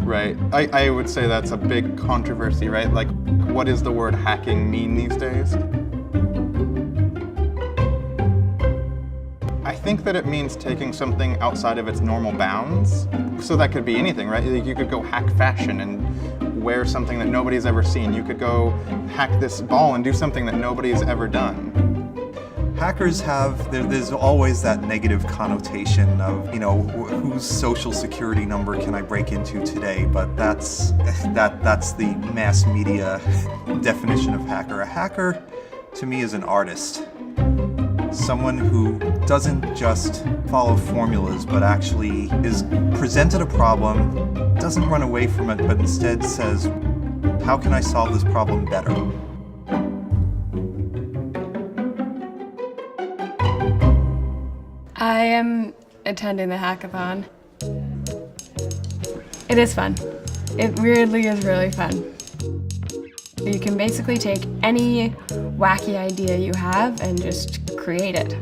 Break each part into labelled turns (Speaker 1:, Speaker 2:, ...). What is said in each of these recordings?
Speaker 1: right? I would say that's a big controversy, right? Like, what does the word hacking mean these days? I think that it means taking something outside of its normal bounds. So that could be anything, right? You could go hack fashion and wear something that nobody's ever seen. You could go hack this ball and do something that nobody's ever done.
Speaker 2: Hackers have, there's always that negative connotation of, you know, whose social security number can I break into today? But that's the mass media definition of hacker. A hacker, to me, is an artist. Someone who doesn't just follow formulas, but actually is presented a problem, doesn't run away from it, but instead says, how can I solve this problem better?
Speaker 3: I am attending the hackathon. It is fun. It weirdly is really fun. You can basically take any wacky idea you have and just create it.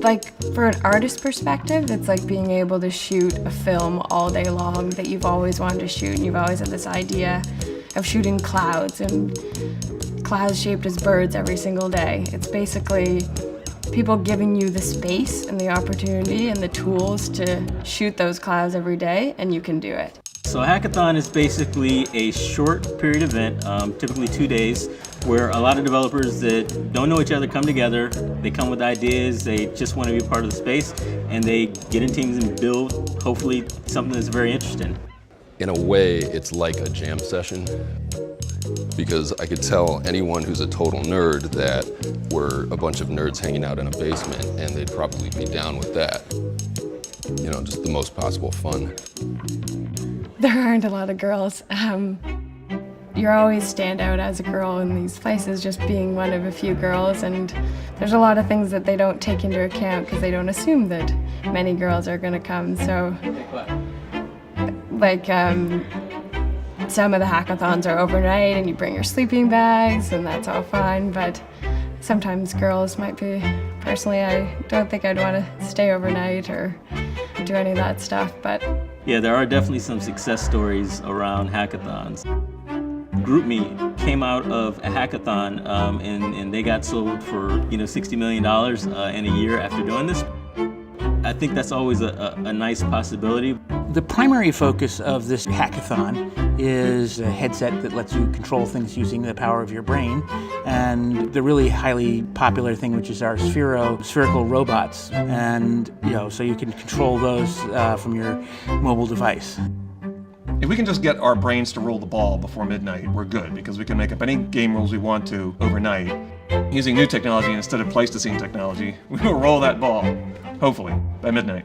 Speaker 3: Like, for an artist perspective, it's like being able to shoot a film all day long that you've always wanted to shoot, and you've always had this idea of shooting clouds and clouds shaped as birds every single day. It's basically people giving you the space and the opportunity and the tools to shoot those clouds every day, and you can do it.
Speaker 4: So a hackathon is basically a short period event, typically 2 days, where a lot of developers that don't know each other come together. They come with ideas, they just want to be a part of the space, and they get in teams and build, hopefully, something that's very interesting.
Speaker 5: In a way, it's like a jam session, because I could tell anyone who's a total nerd that we're a bunch of nerds hanging out in a basement, and they'd probably be down with that. You know, just the most possible fun.
Speaker 3: There aren't a lot of girls. You always stand out as a girl in these places, just being one of a few girls, and there's a lot of things that they don't take into account because they don't assume that many girls are going to come. So, like, some of the hackathons are overnight and you bring your sleeping bags and that's all fine, but sometimes girls might be, personally, I don't think I'd want to stay overnight or do any of that stuff, but.
Speaker 4: Yeah, there are definitely some success stories around hackathons. GroupMe came out of a hackathon and they got sold for $60 million in a year after doing this. I think that's always a nice possibility.
Speaker 6: The primary focus of this hackathon is a headset that lets you control things using the power of your brain, and the really highly popular thing, which is our spherical robots, and so you can control those from your mobile device.
Speaker 7: If we can just get our brains to roll the ball before midnight, we're good, because we can make up any game rules we want to overnight. Using new technology instead of Pleistocene technology, we will roll that ball, hopefully, by midnight.